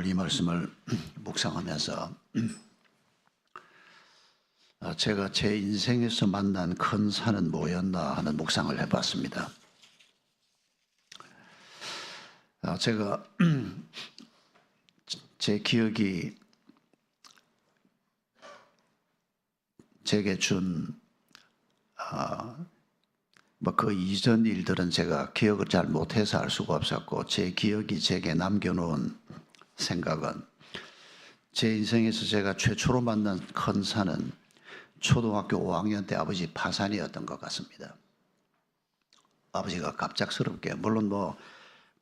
오늘 이 말씀을 묵상하면서 제가 제 인생에서 만난 큰 산은 뭐였나 하는 묵상을 해봤습니다. 제가 제 기억이 제게 준 그 이전 일들은 제가 기억을 잘 못해서 알 수가 없었고, 제 기억이 제게 남겨놓은 생각은, 제 인생에서 제가 최초로 만난 큰 산은 초등학교 5학년 때 아버지 파산이었던 것 같습니다. 아버지가 갑작스럽게, 물론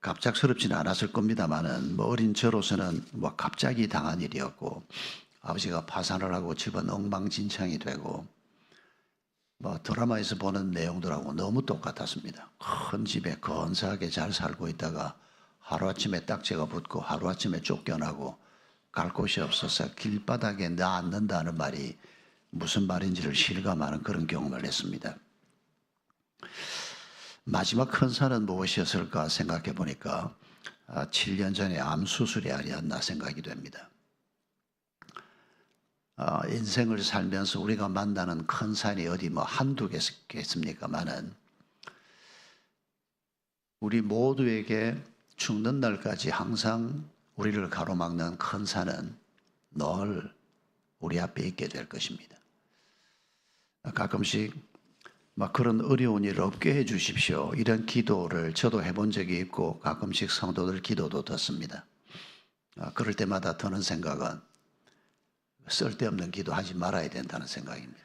갑작스럽지는 않았을 겁니다만은 어린 저로서는 갑자기 당한 일이었고, 아버지가 파산을 하고 집은 엉망진창이 되고, 드라마에서 보는 내용들하고 너무 똑같았습니다. 큰 집에 건사하게 잘 살고 있다가 하루아침에 딱지가 붙고 하루아침에 쫓겨나고 갈 곳이 없어서 길바닥에 앉는다는 말이 무슨 말인지를 실감하는 그런 경험을 했습니다. 마지막 큰 산은 무엇이었을까 생각해 보니까 7년 전에 암 수술이 아니었나 생각이 됩니다. 인생을 살면서 우리가 만나는 큰 산이 어디 한두 개겠습니까만은, 우리 모두에게 죽는 날까지 항상 우리를 가로막는 큰 산은 늘 우리 앞에 있게 될 것입니다. 가끔씩 그런 어려운 일 없게 해 주십시오, 이런 기도를 저도 해본 적이 있고, 가끔씩 성도들 기도도 듣습니다. 그럴 때마다 드는 생각은 쓸데없는 기도하지 말아야 된다는 생각입니다.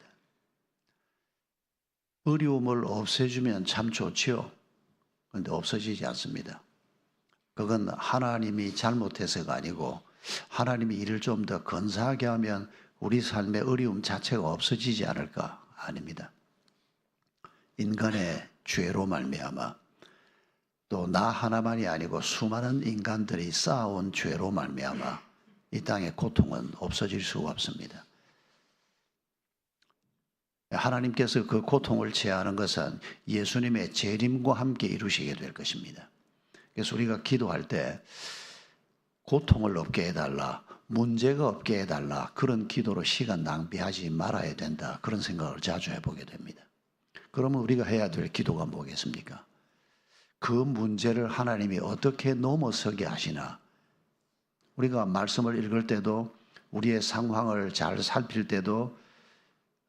어려움을 없애주면 참 좋지요. 그런데 없어지지 않습니다. 그건 하나님이 잘못해서가 아니고, 하나님이 일을 좀 더 건사하게 하면 우리 삶의 어려움 자체가 없어지지 않을까? 아닙니다. 인간의 죄로 말미암아, 또 나 하나만이 아니고 수많은 인간들이 쌓아온 죄로 말미암아 이 땅의 고통은 없어질 수가 없습니다. 하나님께서 그 고통을 제하는 것은 예수님의 재림과 함께 이루시게 될 것입니다. 그래서 우리가 기도할 때 고통을 없게 해달라, 문제가 없게 해달라, 그런 기도로 시간 낭비하지 말아야 된다, 그런 생각을 자주 해보게 됩니다. 그러면 우리가 해야 될 기도가 뭐겠습니까? 그 문제를 하나님이 어떻게 넘어서게 하시나, 우리가 말씀을 읽을 때도, 우리의 상황을 잘 살필 때도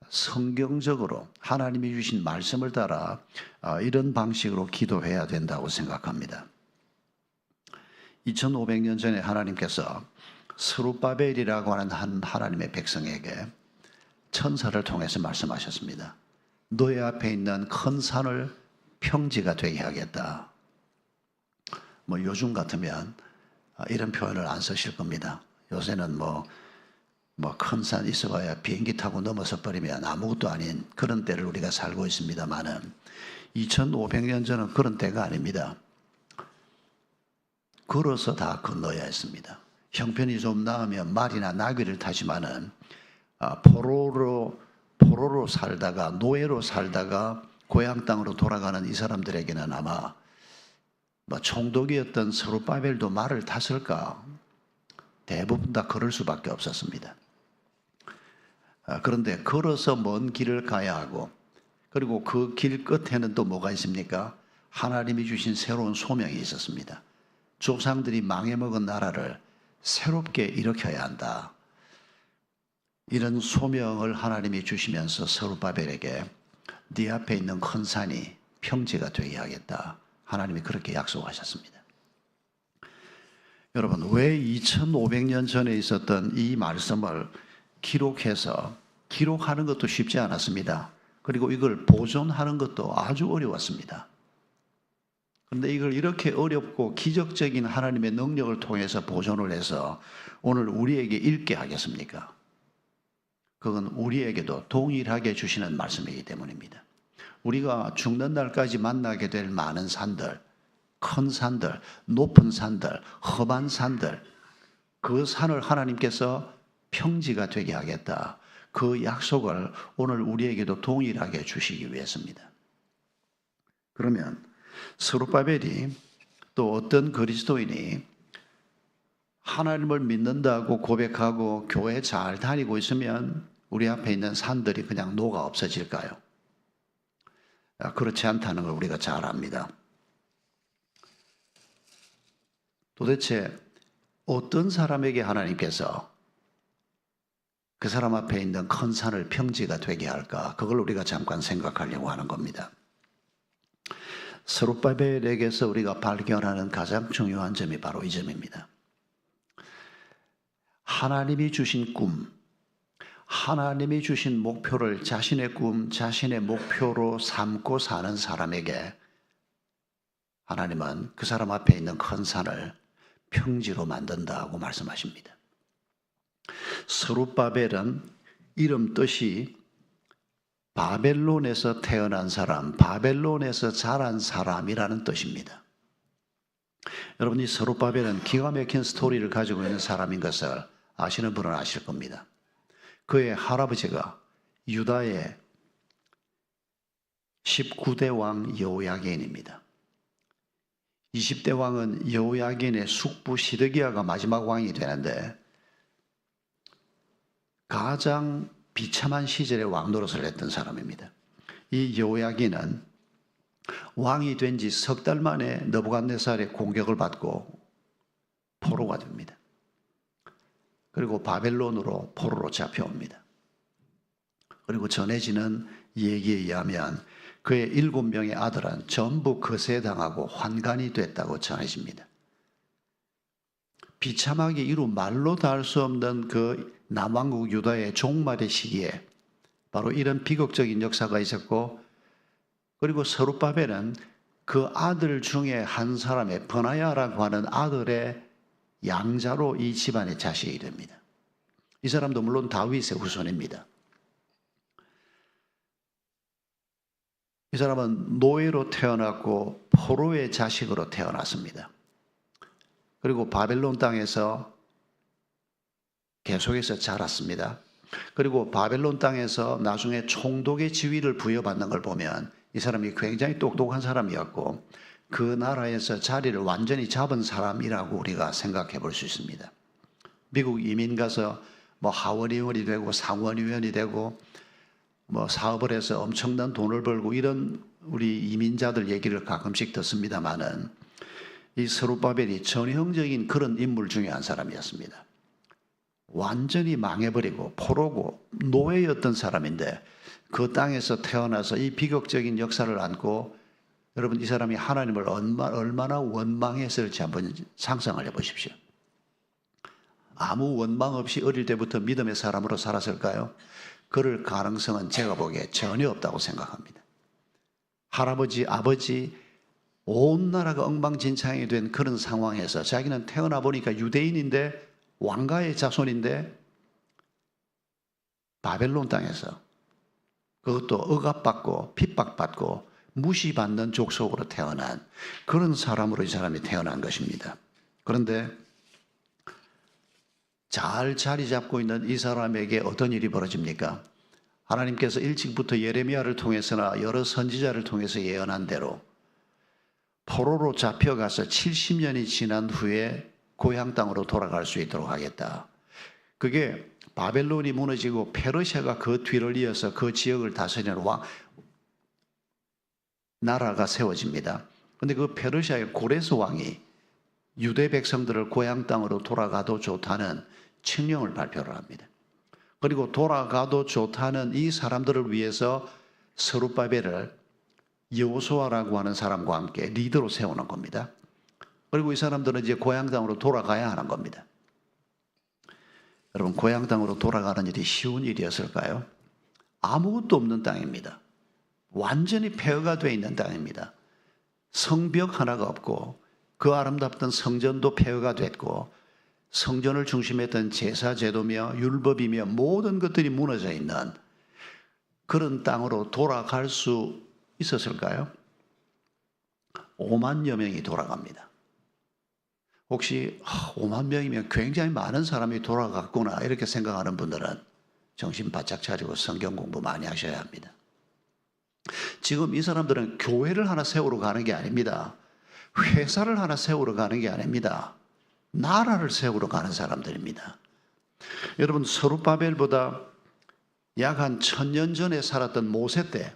성경적으로 하나님이 주신 말씀을 따라 이런 방식으로 기도해야 된다고 생각합니다. 2500년 전에 하나님께서 스룹바벨이라고 하는 한 하나님의 백성에게 천사를 통해서 말씀하셨습니다. 너의 앞에 있는 큰 산을 평지가 되게 하겠다. 요즘 같으면 이런 표현을 안 쓰실 겁니다. 요새는 큰 산 있어봐야 비행기 타고 넘어서 버리면 아무것도 아닌 그런 때를 우리가 살고 있습니다만은, 2500년 전은 그런 때가 아닙니다. 걸어서 다 건너야 했습니다. 형편이 좀 나으면 말이나 나귀를 타지만은, 포로로 살다가, 노예로 살다가 고향 땅으로 돌아가는 이 사람들에게는 아마 총독이었던 스룹바벨도 말을 탔을까? 대부분 다 걸을 수밖에 없었습니다. 그런데 걸어서 먼 길을 가야 하고, 그리고 그 길 끝에는 또 뭐가 있습니까? 하나님이 주신 새로운 소명이 있었습니다. 조상들이 망해먹은 나라를 새롭게 일으켜야 한다. 이런 소명을 하나님이 주시면서 스룹바벨에게 네 앞에 있는 큰 산이 평지가 되게 하겠다, 하나님이 그렇게 약속하셨습니다. 여러분, 왜 2500년 전에 있었던 이 말씀을 기록하는 것도 쉽지 않았습니다. 그리고 이걸 보존하는 것도 아주 어려웠습니다. 그런데 이걸 이렇게 어렵고 기적적인 하나님의 능력을 통해서 보존을 해서 오늘 우리에게 읽게 하겠습니까? 그건 우리에게도 동일하게 주시는 말씀이기 때문입니다. 우리가 죽는 날까지 만나게 될 많은 산들, 큰 산들, 높은 산들, 험한 산들, 그 산을 하나님께서 평지가 되게 하겠다, 그 약속을 오늘 우리에게도 동일하게 주시기 위해서입니다. 그러면 스룹바벨이, 또 어떤 그리스도인이 하나님을 믿는다고 고백하고 교회 잘 다니고 있으면 우리 앞에 있는 산들이 그냥 녹아 없어질까요? 그렇지 않다는 걸 우리가 잘 압니다. 도대체 어떤 사람에게 하나님께서 그 사람 앞에 있는 큰 산을 평지가 되게 할까? 그걸 우리가 잠깐 생각하려고 하는 겁니다. 스룹바벨에게서 우리가 발견하는 가장 중요한 점이 바로 이 점입니다. 하나님이 주신 꿈, 하나님이 주신 목표를 자신의 꿈, 자신의 목표로 삼고 사는 사람에게 하나님은 그 사람 앞에 있는 큰 산을 평지로 만든다고 말씀하십니다. 스룹바벨은 이름 뜻이 바벨론에서 태어난 사람, 바벨론에서 자란 사람이라는 뜻입니다. 여러분, 이 스룹바벨은 기가 막힌 스토리를 가지고 있는 사람인 것을 아시는 분은 아실 겁니다. 그의 할아버지가 유다의 19대 왕 여호야긴입니다. 20대 왕은 여호야긴의 숙부 시드기야가 마지막 왕이 되는데 가장 비참한 시절에 왕 노릇을 했던 사람입니다. 이 여호야긴은 왕이 된 지 석 달 만에 느부갓네살의 공격을 받고 포로가 됩니다. 그리고 바벨론으로 포로로 잡혀옵니다. 그리고 전해지는 얘기에 의하면 그의 7명의 아들은 전부 거세당하고 환관이 됐다고 전해집니다. 비참하게 이루 말로 다 할 수 없는 그 남왕국 유다의 종말의 시기에 바로 이런 비극적인 역사가 있었고, 그리고 스룹바벨은 그 아들 중에 한 사람의 버나야라고 하는 아들의 양자로 이 집안의 자식이 됩니다. 이 사람도 물론 다윗의 후손입니다. 이 사람은 노예로 태어났고 포로의 자식으로 태어났습니다. 그리고 바벨론 땅에서 계속해서 자랐습니다. 그리고 바벨론 땅에서 나중에 총독의 지위를 부여받는 걸 보면 이 사람이 굉장히 똑똑한 사람이었고 그 나라에서 자리를 완전히 잡은 사람이라고 우리가 생각해 볼 수 있습니다. 미국 이민 가서 하원의원이 되고 상원의원이 되고 사업을 해서 엄청난 돈을 벌고 이런 우리 이민자들 얘기를 가끔씩 듣습니다만은 이 스룹바벨이 전형적인 그런 인물 중에 한 사람이었습니다. 완전히 망해버리고 포로고 노예였던 사람인데 그 땅에서 태어나서 이 비극적인 역사를 안고, 여러분 이 사람이 하나님을 얼마나 원망했을지 한번 상상을 해보십시오. 아무 원망 없이 어릴 때부터 믿음의 사람으로 살았을까요? 그럴 가능성은 제가 보기에 전혀 없다고 생각합니다. 할아버지, 아버지, 온 나라가 엉망진창이 된 그런 상황에서 자기는 태어나 보니까 유대인인데 왕가의 자손인데 바벨론 땅에서 그것도 억압받고 핍박받고 무시받는 족속으로 태어난 그런 사람으로 이 사람이 태어난 것입니다. 그런데 잘 자리 잡고 있는 이 사람에게 어떤 일이 벌어집니까? 하나님께서 일찍부터 예레미야를 통해서나 여러 선지자를 통해서 예언한 대로 포로로 잡혀가서 70년이 지난 후에 고향 땅으로 돌아갈 수 있도록 하겠다. 그게 바벨론이 무너지고 페르시아가 그 뒤를 이어서 그 지역을 다스리는 나라가 세워집니다. 그런데 그 페르시아의 고레스 왕이 유대 백성들을 고향 땅으로 돌아가도 좋다는 칙령을 발표를 합니다. 그리고 돌아가도 좋다는 이 사람들을 위해서 스룹바벨을 여호수아라고 하는 사람과 함께 리더로 세우는 겁니다. 그리고 이 사람들은 이제 고향 땅으로 돌아가야 하는 겁니다. 여러분, 고향 땅으로 돌아가는 일이 쉬운 일이었을까요? 아무것도 없는 땅입니다. 완전히 폐허가 되어 있는 땅입니다. 성벽 하나가 없고 그 아름답던 성전도 폐허가 됐고 성전을 중심했던 제사 제도며 율법이며 모든 것들이 무너져 있는 그런 땅으로 돌아갈 수 있었을까요? 5만여 명이 돌아갑니다. 혹시 5만 명이면 굉장히 많은 사람이 돌아갔구나 이렇게 생각하는 분들은 정신 바짝 차리고 성경 공부 많이 하셔야 합니다. 지금 이 사람들은 교회를 하나 세우러 가는 게 아닙니다. 회사를 하나 세우러 가는 게 아닙니다. 나라를 세우러 가는 사람들입니다. 여러분, 스룹바벨보다 약 한 1000년 전에 살았던 모세 때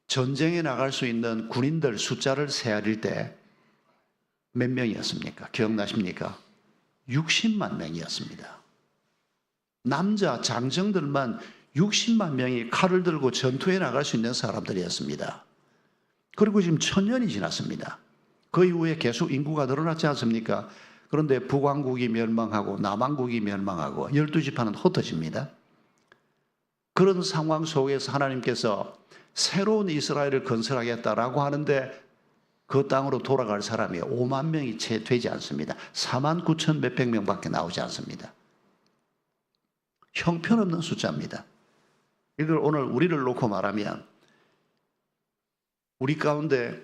전쟁에 나갈 수 있는 군인들 숫자를 세아릴 때 몇 명이었습니까? 기억나십니까? 60만 명이었습니다. 남자 장정들만 60만 명이 칼을 들고 전투에 나갈 수 있는 사람들이었습니다. 그리고 지금 1000년이 지났습니다. 그 이후에 계속 인구가 늘어났지 않습니까? 그런데 북왕국이 멸망하고 남왕국이 멸망하고 12지파는 흩어집니다. 그런 상황 속에서 하나님께서 새로운 이스라엘을 건설하겠다라고 하는데 그 땅으로 돌아갈 사람이 5만 명이 채 되지 않습니다. 4만 9천 몇백 명밖에 나오지 않습니다. 형편없는 숫자입니다. 이걸 오늘 우리를 놓고 말하면 우리 가운데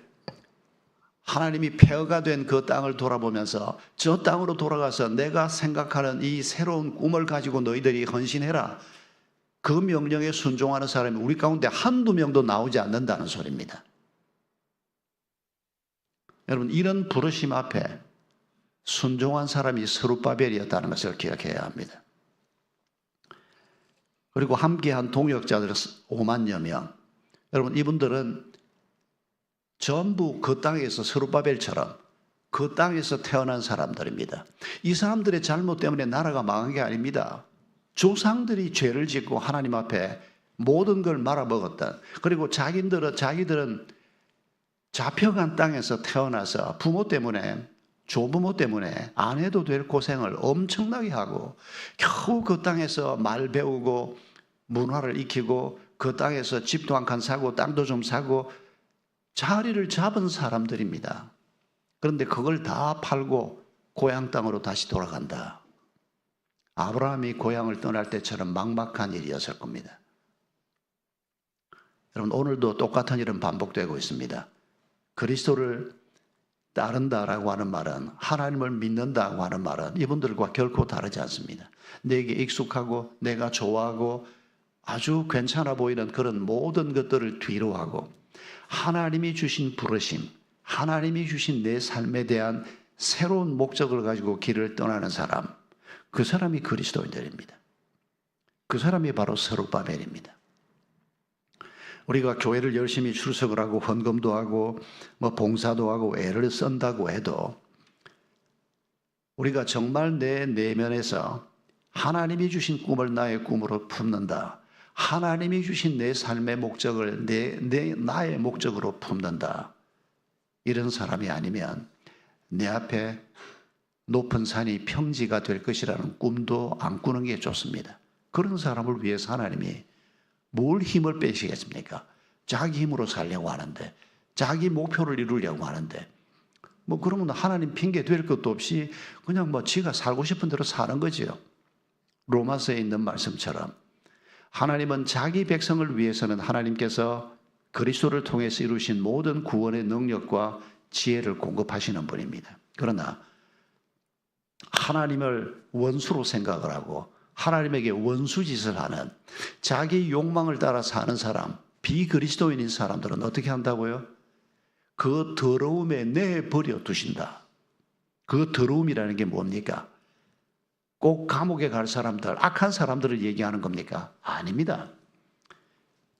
하나님이 폐허가 된 그 땅을 돌아보면서 저 땅으로 돌아가서 내가 생각하는 이 새로운 꿈을 가지고 너희들이 헌신해라. 그 명령에 순종하는 사람이 우리 가운데 한두 명도 나오지 않는다는 소리입니다. 여러분, 이런 부르심 앞에 순종한 사람이 스룹바벨이었다는 것을 기억해야 합니다. 그리고 함께한 동역자들 5만여 명. 여러분, 이분들은 전부 그 땅에서 스룹바벨처럼 그 땅에서 태어난 사람들입니다. 이 사람들의 잘못 때문에 나라가 망한 게 아닙니다. 조상들이 죄를 짓고 하나님 앞에 모든 걸 말아먹었던, 그리고 자기들은 잡혀간 땅에서 태어나서 부모 때문에, 조부모 때문에 안 해도 될 고생을 엄청나게 하고 겨우 그 땅에서 말 배우고 문화를 익히고 그 땅에서 집도 한 칸 사고 땅도 좀 사고 자리를 잡은 사람들입니다. 그런데 그걸 다 팔고 고향 땅으로 다시 돌아간다. 아브라함이 고향을 떠날 때처럼 막막한 일이었을 겁니다. 여러분, 오늘도 똑같은 일은 반복되고 있습니다. 그리스도를 따른다라고 하는 말은, 하나님을 믿는다고 하는 말은 이분들과 결코 다르지 않습니다. 내게 익숙하고 내가 좋아하고 아주 괜찮아 보이는 그런 모든 것들을 뒤로 하고 하나님이 주신 부르심, 하나님이 주신 내 삶에 대한 새로운 목적을 가지고 길을 떠나는 사람, 그 사람이 그리스도인들입니다. 그 사람이 바로 스룹바벨입니다. 우리가 교회를 열심히 출석을 하고 헌금도 하고 봉사도 하고 애를 쓴다고 해도 우리가 정말 내 내면에서 하나님이 주신 꿈을 나의 꿈으로 품는다, 하나님이 주신 내 삶의 목적을 나의 목적으로 품는다, 이런 사람이 아니면 내 앞에 높은 산이 평지가 될 것이라는 꿈도 안 꾸는 게 좋습니다. 그런 사람을 위해서 하나님이 뭘 힘을 빼시겠습니까? 자기 힘으로 살려고 하는데, 자기 목표를 이루려고 하는데, 그러면 하나님 핑계 될 것도 없이 그냥 지가 살고 싶은 대로 사는 거지요. 로마서에 있는 말씀처럼 하나님은 자기 백성을 위해서는 하나님께서 그리스도를 통해서 이루신 모든 구원의 능력과 지혜를 공급하시는 분입니다. 그러나 하나님을 원수로 생각을 하고 하나님에게 원수짓을 하는, 자기 욕망을 따라 사는 사람, 비그리스도인인 사람들은 어떻게 한다고요? 그 더러움에 내버려 두신다. 그 더러움이라는 게 뭡니까? 꼭 감옥에 갈 사람들, 악한 사람들을 얘기하는 겁니까? 아닙니다.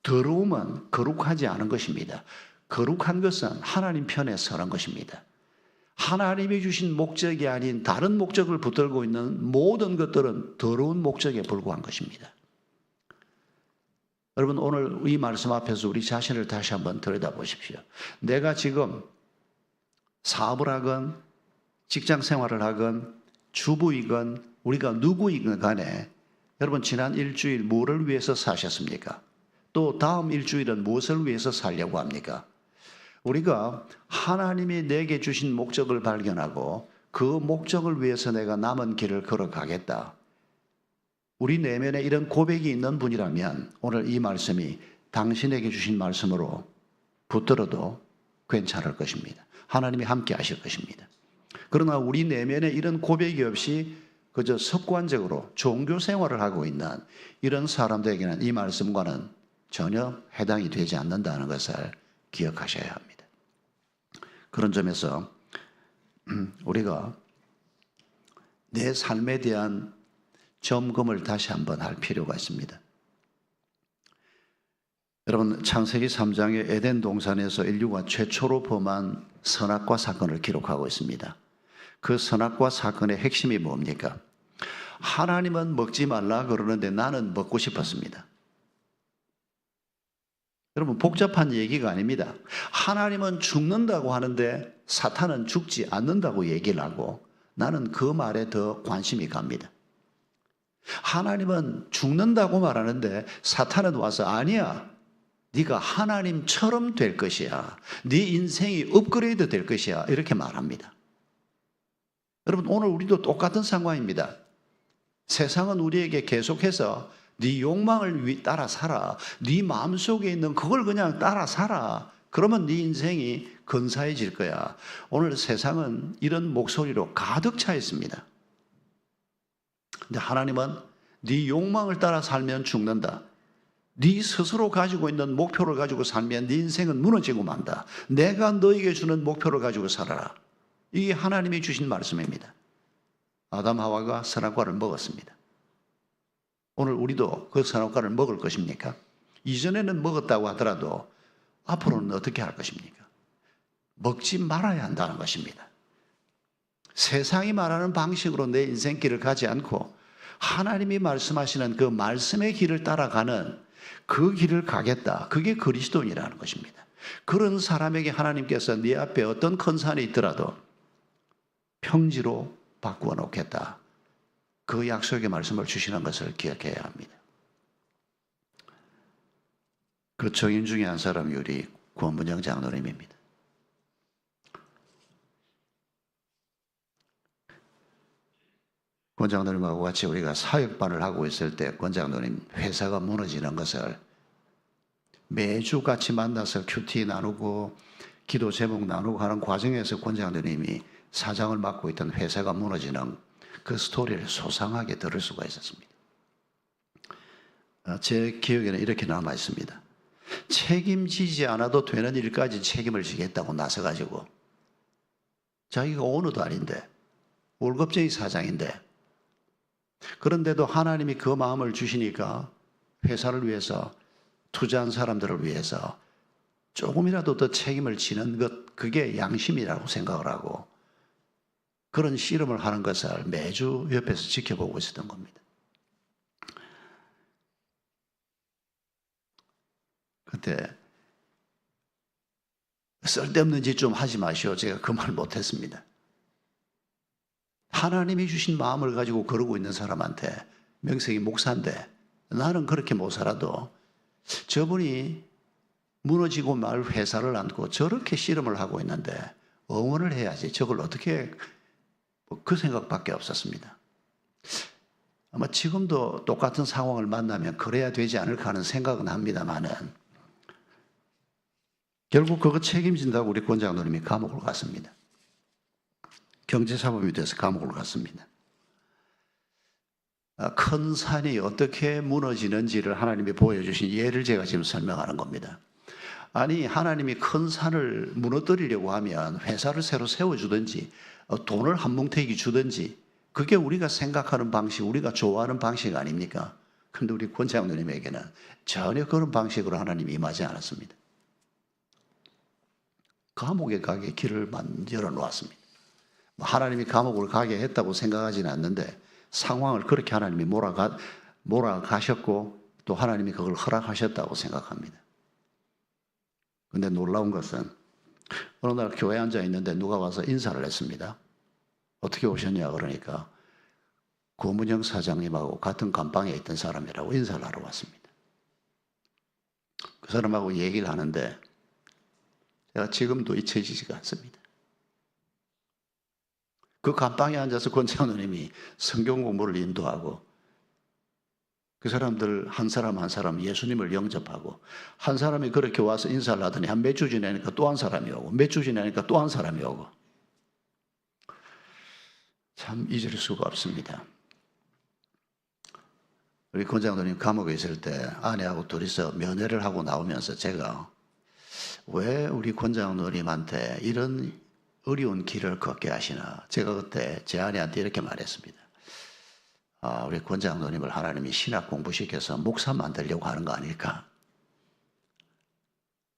더러움은 거룩하지 않은 것입니다. 거룩한 것은 하나님 편에 서는 것입니다. 하나님이 주신 목적이 아닌 다른 목적을 붙들고 있는 모든 것들은 더러운 목적에 불과한 것입니다. 여러분, 오늘 이 말씀 앞에서 우리 자신을 다시 한번 들여다보십시오. 내가 지금 사업을 하건 직장 생활을 하건 주부이건 우리가 누구이건 간에 여러분, 지난 일주일 무엇을 위해서 사셨습니까? 또 다음 일주일은 무엇을 위해서 살려고 합니까? 우리가 하나님이 내게 주신 목적을 발견하고 그 목적을 위해서 내가 남은 길을 걸어가겠다, 우리 내면에 이런 고백이 있는 분이라면 오늘 이 말씀이 당신에게 주신 말씀으로 붙들어도 괜찮을 것입니다. 하나님이 함께 하실 것입니다. 그러나 우리 내면에 이런 고백이 없이 그저 습관적으로 종교 생활을 하고 있는 이런 사람들에게는 이 말씀과는 전혀 해당이 되지 않는다는 것을 기억하셔야 합니다. 그런 점에서 우리가 내 삶에 대한 점검을 다시 한번 할 필요가 있습니다. 여러분, 창세기 3장의 에덴 동산에서 인류가 최초로 범한 선악과 사건을 기록하고 있습니다. 그 선악과 사건의 핵심이 뭡니까? 하나님은 먹지 말라 그러는데 나는 먹고 싶었습니다. 여러분, 복잡한 얘기가 아닙니다. 하나님은 죽는다고 하는데 사탄은 죽지 않는다고 얘기를 하고 나는 그 말에 더 관심이 갑니다. 하나님은 죽는다고 말하는데 사탄은 와서 아니야, 네가 하나님처럼 될 것이야, 네 인생이 업그레이드 될 것이야, 이렇게 말합니다. 여러분, 오늘 우리도 똑같은 상황입니다. 세상은 우리에게 계속해서 네 욕망을 따라 살아, 네 마음속에 있는 그걸 그냥 따라 살아, 그러면 네 인생이 근사해질 거야. 오늘 세상은 이런 목소리로 가득 차 있습니다. 근데 하나님은 네 욕망을 따라 살면 죽는다, 네 스스로 가지고 있는 목표를 가지고 살면 네 인생은 무너지고 만다, 내가 너에게 주는 목표를 가지고 살아라. 이게 하나님이 주신 말씀입니다. 아담 하와가 선악과를 먹었습니다. 오늘 우리도 그 선악과를 먹을 것입니까? 이전에는 먹었다고 하더라도 앞으로는 어떻게 할 것입니까? 먹지 말아야 한다는 것입니다. 세상이 말하는 방식으로 내 인생길을 가지 않고 하나님이 말씀하시는 그 말씀의 길을 따라가는 그 길을 가겠다. 그게 그리스도인이라는 것입니다. 그런 사람에게 하나님께서 네 앞에 어떤 큰 산이 있더라도 평지로 바꾸어 놓겠다. 그 약속의 말씀을 주시는 것을 기억해야 합니다. 그 증인 중에 한 사람이 우리 권문영 장로님입니다. 권 장로님하고 같이 우리가 사역반을 하고 있을 때 권 장로님 회사가 무너지는 것을 매주 같이 만나서 큐티 나누고 기도 제목 나누고 하는 과정에서 권 장로님이 사장을 맡고 있던 회사가 무너지는 그 스토리를 소상하게 들을 수가 있었습니다. 제 기억에는 이렇게 남아 있습니다. 책임지지 않아도 되는 일까지 책임을 지겠다고 나서가지고 자기가 오너도 아닌데 월급쟁이 사장인데 그런데도 하나님이 그 마음을 주시니까 회사를 위해서 투자한 사람들을 위해서 조금이라도 더 책임을 지는 것, 그게 양심이라고 생각을 하고 그런 씨름을 하는 것을 매주 옆에서 지켜보고 있었던 겁니다. 그때 쓸데없는 짓 좀 하지 마시오, 제가 그 말 못했습니다. 하나님이 주신 마음을 가지고 그러고 있는 사람한테, 명색이 목사인데 나는 그렇게 못 살아도 저분이 무너지고 말 회사를 안고 저렇게 씨름을 하고 있는데 응원을 해야지, 저걸 어떻게, 그 생각밖에 없었습니다. 아마 지금도 똑같은 상황을 만나면 그래야 되지 않을까 하는 생각은 합니다만은 결국 그거 책임진다고 우리 권 장로님이 감옥을 갔습니다. 경제사범이 돼서 감옥을 갔습니다. 큰 산이 어떻게 무너지는지를 하나님이 보여주신 예를 제가 지금 설명하는 겁니다. 아니, 하나님이 큰 산을 무너뜨리려고 하면 회사를 새로 세워주든지 돈을 한 뭉태기 주든지, 그게 우리가 생각하는 방식, 우리가 좋아하는 방식 아닙니까? 그런데 우리 권 장로님에게는 전혀 그런 방식으로 하나님이 임하지 않았습니다. 감옥에 가게 길을 열어 놓았습니다. 하나님이 감옥을 가게 했다고 생각하지는 않는데 상황을 그렇게 하나님이 몰아가셨고 또 하나님이 그걸 허락하셨다고 생각합니다. 그런데 놀라운 것은 어느 날 교회에 앉아 있는데 누가 와서 인사를 했습니다. 어떻게 오셨냐 그러니까 고문영 사장님하고 같은 감방에 있던 사람이라고 인사를 하러 왔습니다. 그 사람하고 얘기를 하는데 제가 지금도 잊혀지지가 않습니다. 그 감방에 앉아서 권 장로님이 성경 공부를 인도하고 그 사람들 한 사람 한 사람 예수님을 영접하고, 한 사람이 그렇게 와서 인사를 하더니 한 몇 주 지나니까 또 한 사람이 오고 몇 주 지나니까 또 한 사람이 오고, 참 잊을 수가 없습니다. 우리 권 장로님 감옥에 있을 때 아내하고 둘이서 면회를 하고 나오면서 제가 왜 우리 권 장로님한테 이런 어려운 길을 걷게 하시나. 제가 그때 제 아내한테 이렇게 말했습니다. 우리 권장로님을 하나님이 신학 공부시켜서 목사 만들려고 하는 거 아닐까?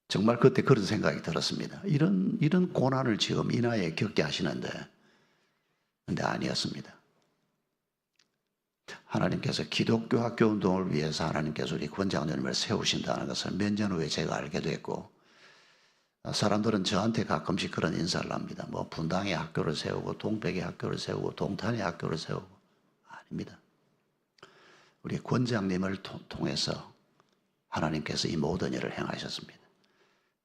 정말 그때 그런 생각이 들었습니다. 이런 고난을 지금 이 나이에 겪게 하시는데, 근데 아니었습니다. 하나님께서 기독교 학교 운동을 위해서 하나님께서 우리 권장로님을 세우신다는 것을 몇 년 후에 제가 알게 됐고, 사람들은 저한테 가끔씩 그런 인사를 합니다. 뭐 분당에 학교를 세우고 동백에 학교를 세우고 동탄에 학교를 세우고. 아닙니다. 우리 권장님을 통해서 하나님께서 이 모든 일을 행하셨습니다.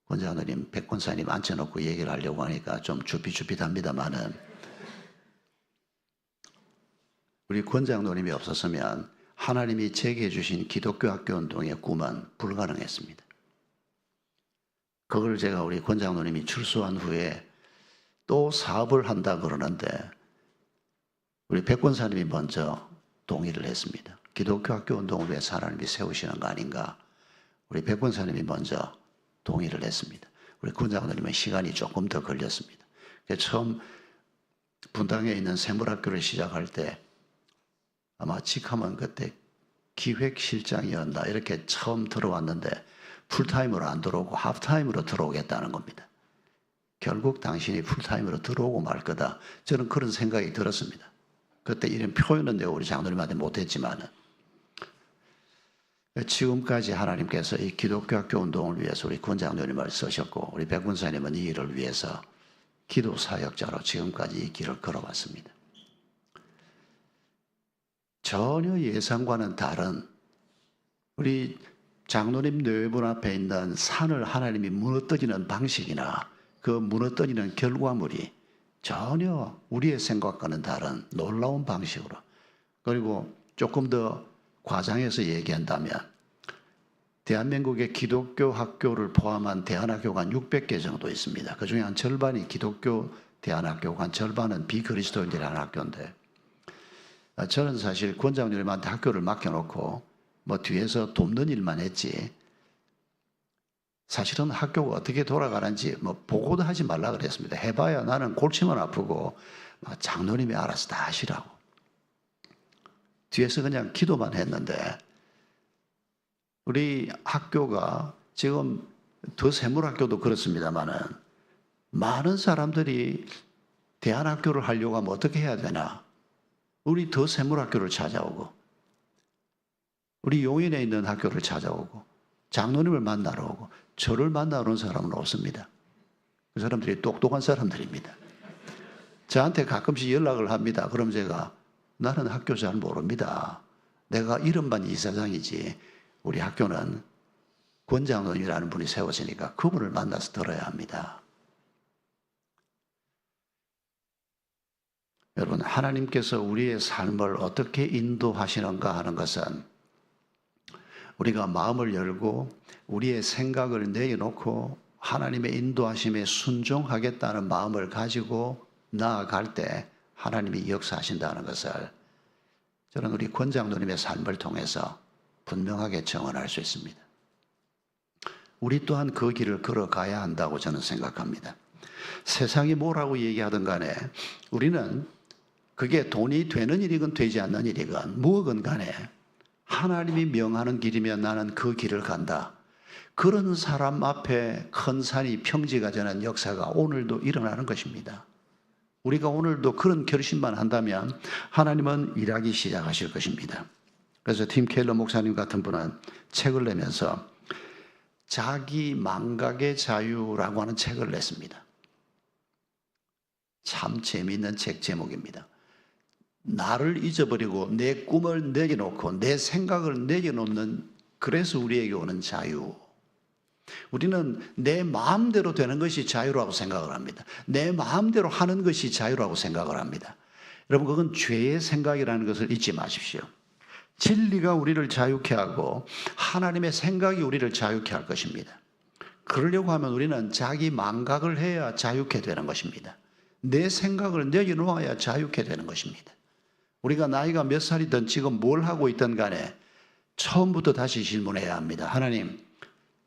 권장님, 백권사님 앉혀놓고 얘기를 하려고 하니까 좀 주pit합니다만은, 우리 권장노님이 없었으면 하나님이 제게 주신 기독교 학교 운동의 꿈은 불가능했습니다. 그걸 제가 우리 권장노님이 출소한 후에 또 사업을 한다 그러는데 우리 백권사님이 먼저 동의를 했습니다. 기독교 학교 운동을 위해서 하나님이 세우시는 거 아닌가. 우리 백권사님이 먼저 동의를 했습니다. 우리 권장노님은 시간이 조금 더 걸렸습니다. 처음 분당에 있는 세물학교를 시작할 때 아마 직함은 그때 기획실장이었나 이렇게 처음 들어왔는데 풀타임으로 안 들어오고 하프타임으로 들어오겠다는 겁니다. 결국 당신이 풀타임으로 들어오고 말 거다. 저는 그런 생각이 들었습니다. 그때 이런 표현은 내가 우리 장로님한테 못했지만은 지금까지 하나님께서 이 기독교 학교 운동을 위해서 우리 권장로님을 쓰셨고 우리 백군사님은 이 일을 위해서 기도 사역자로 지금까지 이 길을 걸어왔습니다. 전혀 예상과는 다른 우리 장로님 뇌분 앞에 있는 산을 하나님이 무너뜨리는 방식이나 그 무너뜨리는 결과물이 전혀 우리의 생각과는 다른 놀라운 방식으로, 그리고 조금 더 과장해서 얘기한다면 대한민국의 기독교 학교를 포함한 대안학교가 한 600개 정도 있습니다. 그중에 한 절반이 기독교 대안학교고 한 절반은 비그리스도인들의 학교인데, 저는 사실 권장님한테 학교를 맡겨놓고 뭐 뒤에서 돕는 일만 했지 사실은 학교가 어떻게 돌아가는지 뭐 보고도 하지 말라 그랬습니다. 해봐야 나는 골치만 아프고 장로님이 알아서 다 하시라고. 뒤에서 그냥 기도만 했는데 우리 학교가 지금 더 세물학교도 그렇습니다만은 많은 사람들이 대안학교를 하려고 하면 어떻게 해야 되나? 우리 더 세물학교를 찾아오고 우리 용인에 있는 학교를 찾아오고 장로님을 만나러 오고 저를 만나러 온 사람은 없습니다. 그 사람들이 똑똑한 사람들입니다. 저한테 가끔씩 연락을 합니다. 그럼 제가 나는 학교 잘 모릅니다. 내가 이름만 이사장이지 우리 학교는 권장로님이라는 분이 세웠으니까 그분을 만나서 들어야 합니다. 여러분, 하나님께서 우리의 삶을 어떻게 인도하시는가 하는 것은 우리가 마음을 열고 우리의 생각을 내려놓고 하나님의 인도하심에 순종하겠다는 마음을 가지고 나아갈 때 하나님이 역사하신다는 것을 저는 우리 권장로님의 삶을 통해서 분명하게 증언할 수 있습니다. 우리 또한 그 길을 걸어가야 한다고 저는 생각합니다. 세상이 뭐라고 얘기하든 간에 우리는 그게 돈이 되는 일이건 되지 않는 일이건 무엇건 간에 하나님이 명하는 길이면 나는 그 길을 간다. 그런 사람 앞에 큰 산이 평지가 되는 역사가 오늘도 일어나는 것입니다. 우리가 오늘도 그런 결심만 한다면 하나님은 일하기 시작하실 것입니다. 그래서 팀 켈러 목사님 같은 분은 책을 내면서 자기 망각의 자유라고 하는 책을 냈습니다. 참 재미있는 책 제목입니다. 나를 잊어버리고 내 꿈을 내려놓고 내 생각을 내려놓는, 그래서 우리에게 오는 자유. 우리는 내 마음대로 되는 것이 자유라고 생각을 합니다. 내 마음대로 하는 것이 자유라고 생각을 합니다. 여러분, 그건 죄의 생각이라는 것을 잊지 마십시오. 진리가 우리를 자유케 하고 하나님의 생각이 우리를 자유케 할 것입니다. 그러려고 하면 우리는 자기 망각을 해야 자유케 되는 것입니다. 내 생각을 내려놓아야 자유케 되는 것입니다. 우리가 나이가 몇 살이든 지금 뭘 하고 있든 간에 처음부터 다시 질문해야 합니다. 하나님,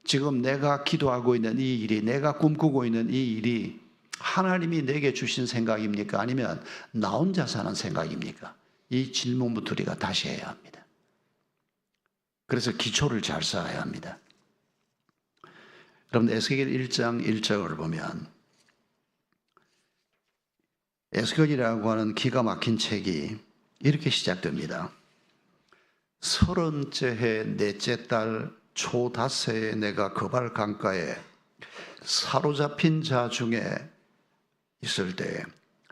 지금 내가 기도하고 있는 이 일이, 내가 꿈꾸고 있는 이 일이 하나님이 내게 주신 생각입니까? 아니면 나 혼자 사는 생각입니까? 이 질문부터 우리가 다시 해야 합니다. 그래서 기초를 잘 쌓아야 합니다. 여러분, 에스겔 1장 1절을 보면 에스겔이라고 하는 기가 막힌 책이 이렇게 시작됩니다. 30째 해 넷째 달 초 닷새에 내가 그발 강가에 사로잡힌 자 중에 있을 때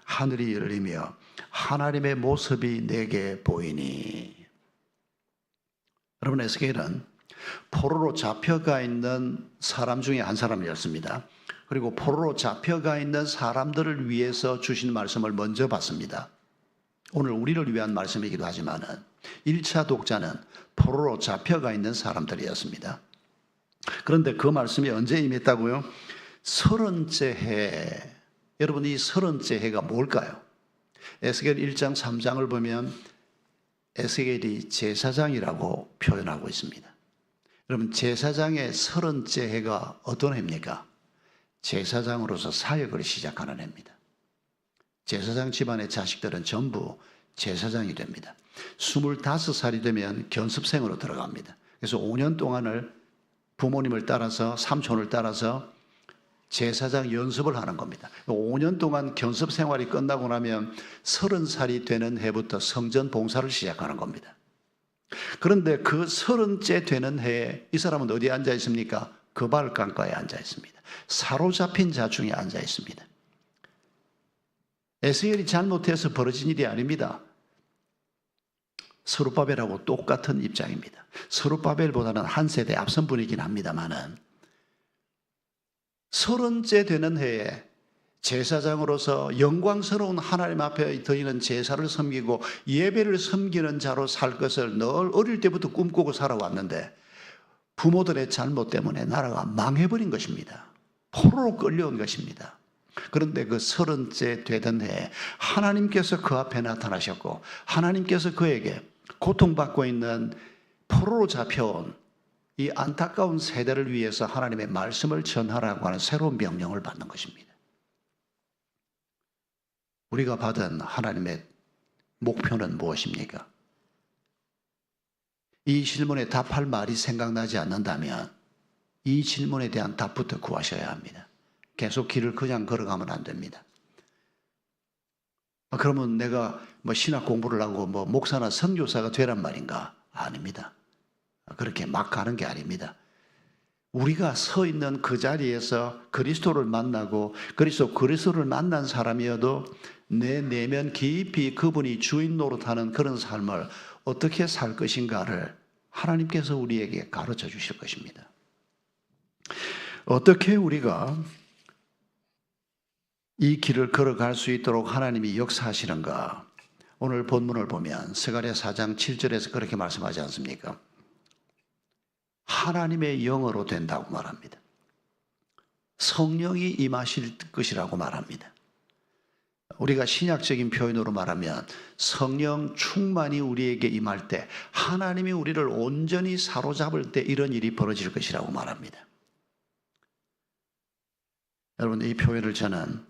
하늘이 열리며 하나님의 모습이 내게 보이니. 여러분, 에스겔은 포로로 잡혀가 있는 사람 중에 한 사람이었습니다. 그리고 포로로 잡혀가 있는 사람들을 위해서 주신 말씀을 먼저 받습니다. 오늘 우리를 위한 말씀이기도 하지만은 1차 독자는 포로로 잡혀가 있는 사람들이었습니다. 그런데 그 말씀이 언제 임했다고요? 30째 해. 여러분, 이 30째 해가 뭘까요? 에스겔 1장 3장을 보면 에스겔이 제사장이라고 표현하고 있습니다. 여러분, 제사장의 30째 해가 어떤 해입니까? 제사장으로서 사역을 시작하는 해입니다. 제사장 집안의 자식들은 전부 제사장이 됩니다. 25살이 되면 견습생으로 들어갑니다. 그래서 5년 동안을 부모님을 따라서 삼촌을 따라서 제사장 연습을 하는 겁니다. 5년 동안 견습 생활이 끝나고 나면 30살이 되는 해부터 성전 봉사를 시작하는 겁니다. 그런데 그 30째 되는 해에 이 사람은 어디에 앉아 있습니까? 그발 강가에 앉아 있습니다. 사로잡힌 자 중에 앉아 있습니다. 에스겔이 잘못해서 벌어진 일이 아닙니다. 스룹바벨하고 똑같은 입장입니다. 스룹바벨보다는 한 세대 앞선 분이긴 합니다만은 30째 되는 해에 제사장으로서 영광스러운 하나님 앞에 드리는 제사를 섬기고 예배를 섬기는 자로 살 것을 늘 어릴 때부터 꿈꾸고 살아왔는데 부모들의 잘못 때문에 나라가 망해버린 것입니다. 포로로 끌려온 것입니다. 그런데 그 30째 되던 해에 하나님께서 그 앞에 나타나셨고 하나님께서 그에게 고통받고 있는 포로로 잡혀온 이 안타까운 세대를 위해서 하나님의 말씀을 전하라고 하는 새로운 명령을 받는 것입니다. 우리가 받은 하나님의 목표는 무엇입니까? 이 질문에 답할 말이 생각나지 않는다면 이 질문에 대한 답부터 구하셔야 합니다. 계속 길을 그냥 걸어가면 안 됩니다. 그러면 내가 신학 공부를 하고 목사나 선교사가 되란 말인가? 아닙니다. 그렇게 막 가는 게 아닙니다. 우리가 서 있는 그 자리에서 그리스도를 만나고 그리스도를 만난 사람이어도 내 내면 깊이 그분이 주인 노릇하는 그런 삶을 어떻게 살 것인가를 하나님께서 우리에게 가르쳐 주실 것입니다. 어떻게 우리가 이 길을 걸어갈 수 있도록 하나님이 역사하시는가? 오늘 본문을 보면 스가랴 4장 7절에서 그렇게 말씀하지 않습니까? 하나님의 영으로 된다고 말합니다. 성령이 임하실 것이라고 말합니다. 우리가 신약적인 표현으로 말하면 성령 충만이 우리에게 임할 때 하나님이 우리를 온전히 사로잡을 때 이런 일이 벌어질 것이라고 말합니다. 여러분, 이 표현을 저는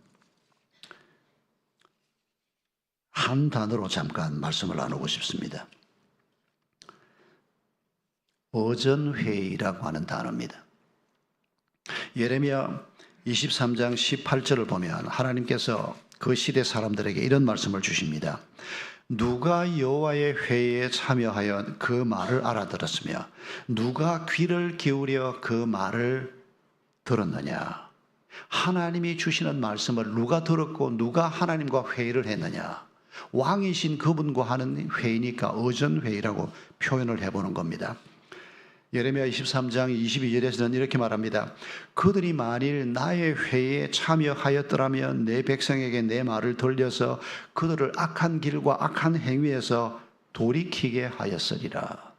한 단어로 잠깐 말씀을 나누고 싶습니다. 어전회의라고 하는 단어입니다. 예레미야 23장 18절을 보면 하나님께서 그 시대 사람들에게 이런 말씀을 주십니다. 누가 여호와의 회의에 참여하여 그 말을 알아들었으며 누가 귀를 기울여 그 말을 들었느냐? 하나님이 주시는 말씀을 누가 들었고 누가 하나님과 회의를 했느냐? 왕이신 그분과 하는 회의니까 어전회의라고 표현을 해보는 겁니다. 예레미야 23장 22절에서는 이렇게 말합니다. 그들이 만일 나의 회의에 참여하였더라면 내 백성에게 내 말을 들려서 그들을 악한 길과 악한 행위에서 돌이키게 하였으리라.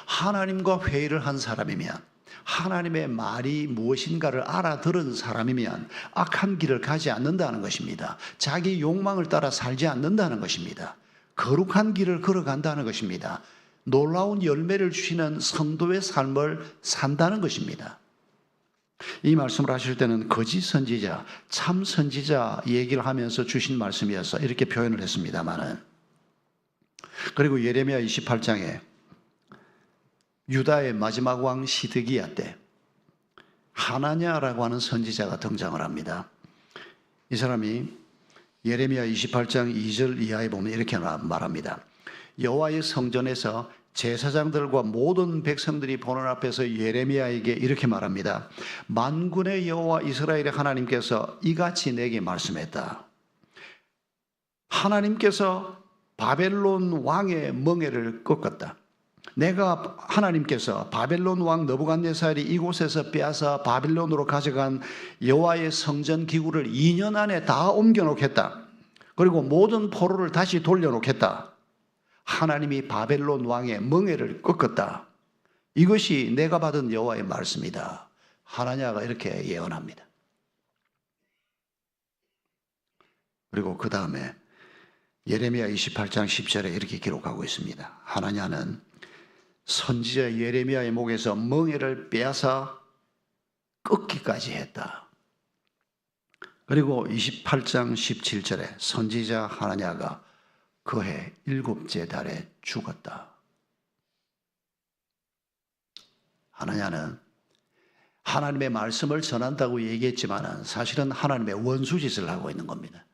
하나님과 회의를 한 사람이면, 하나님의 말이 무엇인가를 알아들은 사람이면 악한 길을 가지 않는다는 것입니다. 자기 욕망을 따라 살지 않는다는 것입니다. 거룩한 길을 걸어간다는 것입니다. 놀라운 열매를 주시는 성도의 삶을 산다는 것입니다. 이 말씀을 하실 때는 거짓 선지자, 참 선지자 얘기를 하면서 주신 말씀이어서 이렇게 표현을 했습니다마는, 그리고 예레미야 28장에 유다의 마지막 왕 시드기야 때 하나냐라고 하는 선지자가 등장을 합니다. 이 사람이 예레미야 28장 2절 이하에 보면 이렇게 말합니다. 여호와의 성전에서 제사장들과 모든 백성들이 보는 앞에서 예레미야에게 이렇게 말합니다. 만군의 여호와 이스라엘의 하나님께서 이같이 내게 말씀했다. 하나님께서 바벨론 왕의 멍에를 꺾었다. 내가 하나님께서 바벨론 왕 느부갓네살이 이곳에서 빼앗아 바벨론으로 가져간 여호와의 성전 기구를 2년 안에 다 옮겨놓겠다. 그리고 모든 포로를 다시 돌려놓겠다. 하나님이 바벨론 왕의 멍에를 꺾었다. 이것이 내가 받은 여호와의 말씀이다. 하나냐가 이렇게 예언합니다. 그리고 그 다음에 예레미야 28장 10절에 이렇게 기록하고 있습니다. 하나냐는 선지자 예레미야의 목에서 멍에를 빼앗아 꺾기까지 했다. 그리고 28장 17절에 선지자 하나냐가 그해 7째 달에 죽었다. 하나냐는 하나님의 말씀을 전한다고 얘기했지만 사실은 하나님의 원수짓을 하고 있는 겁니다.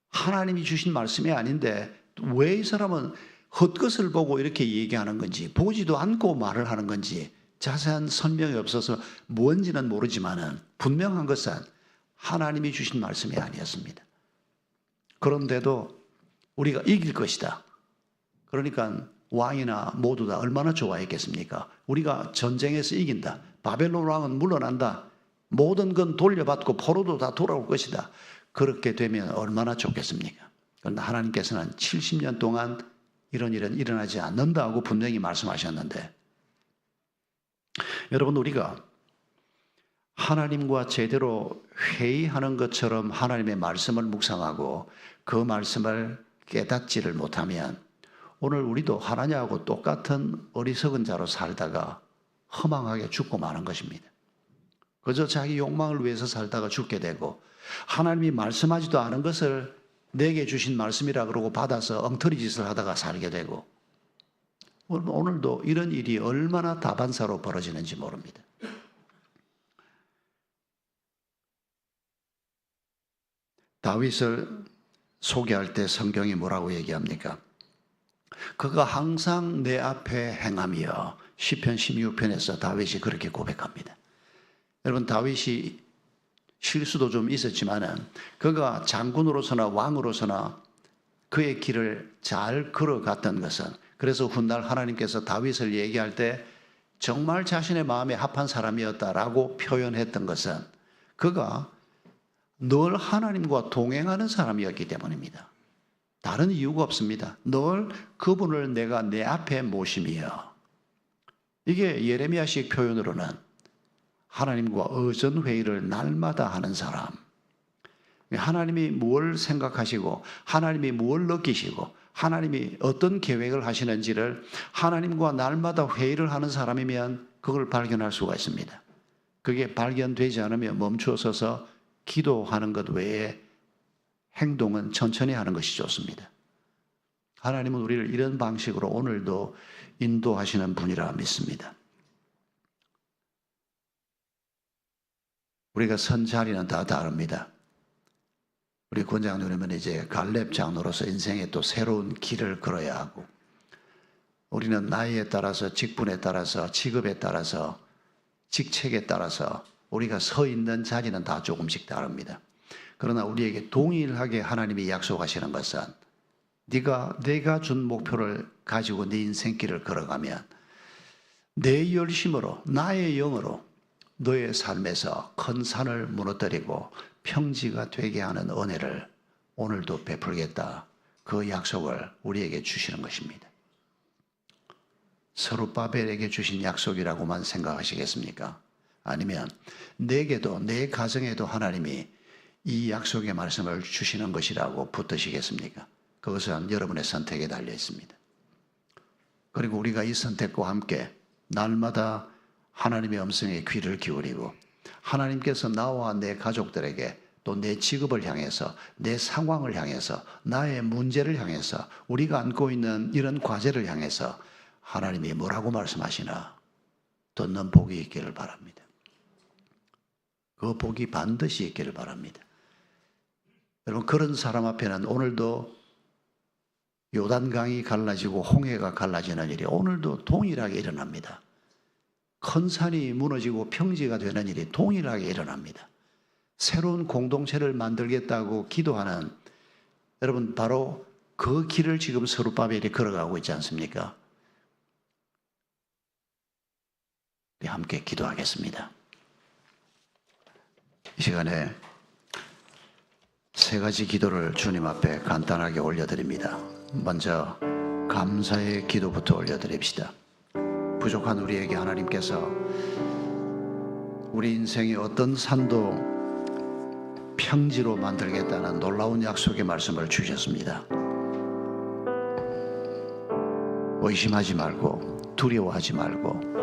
하나님이 주신 말씀이 아닌데 왜 이 사람은 헛것을 보고 이렇게 얘기하는 건지, 보지도 않고 말을 하는 건지 자세한 설명이 없어서 뭔지는 모르지만 분명한 것은 하나님이 주신 말씀이 아니었습니다. 그런데도 우리가 이길 것이다. 그러니까 왕이나 모두 다 얼마나 좋아했겠습니까? 우리가 전쟁에서 이긴다. 바벨론 왕은 물러난다. 모든 건 돌려받고 포로도 다 돌아올 것이다. 그렇게 되면 얼마나 좋겠습니까? 그런데 하나님께서는 70년 동안 이런 일은 일어나지 않는다고 분명히 말씀하셨는데, 여러분, 우리가 하나님과 제대로 회의하는 것처럼 하나님의 말씀을 묵상하고 그 말씀을 깨닫지를 못하면 오늘 우리도 하나님하고 똑같은 어리석은 자로 살다가 허망하게 죽고 마는 것입니다. 그저 자기 욕망을 위해서 살다가 죽게 되고, 하나님이 말씀하지도 않은 것을 내게 주신 말씀이라 그러고 받아서 엉터리 짓을 하다가 살게 되고, 오늘도 이런 일이 얼마나 다반사로 벌어지는지 모릅니다. 다윗을 소개할 때 성경이 뭐라고 얘기합니까? 그가 항상 내 앞에 행하며, 시편 16편에서 다윗이 그렇게 고백합니다. 여러분, 다윗이 실수도 좀 있었지만은 그가 장군으로서나 왕으로서나 그의 길을 잘 걸어갔던 것은, 그래서 훗날 하나님께서 다윗을 얘기할 때 정말 자신의 마음에 합한 사람이었다라고 표현했던 것은 그가 늘 하나님과 동행하는 사람이었기 때문입니다. 다른 이유가 없습니다. 늘 그분을 내가 내 앞에 모심이여. 이게 예레미야식 표현으로는 하나님과 의전회의를 날마다 하는 사람. 하나님이 뭘 생각하시고 하나님이 뭘 느끼시고 하나님이 어떤 계획을 하시는지를 하나님과 날마다 회의를 하는 사람이면 그걸 발견할 수가 있습니다. 그게 발견되지 않으면 멈추어 서서 기도하는 것 외에 행동은 천천히 하는 것이 좋습니다. 하나님은 우리를 이런 방식으로 오늘도 인도하시는 분이라 믿습니다. 우리가 선 자리는 다 다릅니다. 우리 권장님은 이제 갈렙 장로로서 인생에 또 새로운 길을 걸어야 하고, 우리는 나이에 따라서, 직분에 따라서, 직업에 따라서, 직책에 따라서 우리가 서 있는 자리는 다 조금씩 다릅니다. 그러나 우리에게 동일하게 하나님이 약속하시는 것은 내가 준 목표를 가지고 네 인생길을 걸어가면 내 열심으로, 나의 영으로 너의 삶에서 큰 산을 무너뜨리고 평지가 되게 하는 은혜를 오늘도 베풀겠다. 그 약속을 우리에게 주시는 것입니다. 스룹바벨에게 주신 약속이라고만 생각하시겠습니까? 아니면 내게도, 내 가정에도 하나님이 이 약속의 말씀을 주시는 것이라고 붙드시겠습니까? 그것은 여러분의 선택에 달려 있습니다. 그리고 우리가 이 선택과 함께 날마다 하나님의 음성에 귀를 기울이고 하나님께서 나와 내 가족들에게 또 내 직업을 향해서, 내 상황을 향해서, 나의 문제를 향해서, 우리가 안고 있는 이런 과제를 향해서 하나님이 뭐라고 말씀하시나 듣는 복이 있기를 바랍니다. 그 복이 반드시 있기를 바랍니다. 여러분, 그런 사람 앞에는 오늘도 요단강이 갈라지고 홍해가 갈라지는 일이 오늘도 동일하게 일어납니다. 큰 산이 무너지고 평지가 되는 일이 동일하게 일어납니다. 새로운 공동체를 만들겠다고 기도하는, 여러분, 바로 그 길을 지금 스룹바벨이 걸어가고 있지 않습니까? 우리 함께 기도하겠습니다. 이 시간에 세 가지 기도를 주님 앞에 간단하게 올려드립니다. 먼저 감사의 기도부터 올려드립시다. 부족한 우리에게 하나님께서 우리 인생의 어떤 산도 평지로 만들겠다는 놀라운 약속의 말씀을 주셨습니다. 의심하지 말고 두려워하지 말고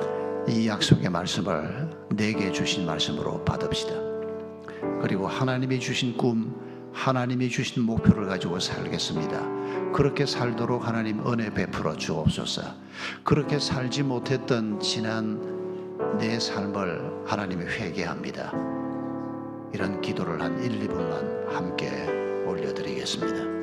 이 약속의 말씀을 내게 주신 말씀으로 받읍시다. 그리고 하나님이 주신 꿈, 하나님이 주신 목표를 가지고 살겠습니다. 그렇게 살도록 하나님 은혜 베풀어 주옵소서. 그렇게 살지 못했던 지난 내 삶을 하나님이 회개합니다. 이런 기도를 한 1, 2분만 함께 올려드리겠습니다.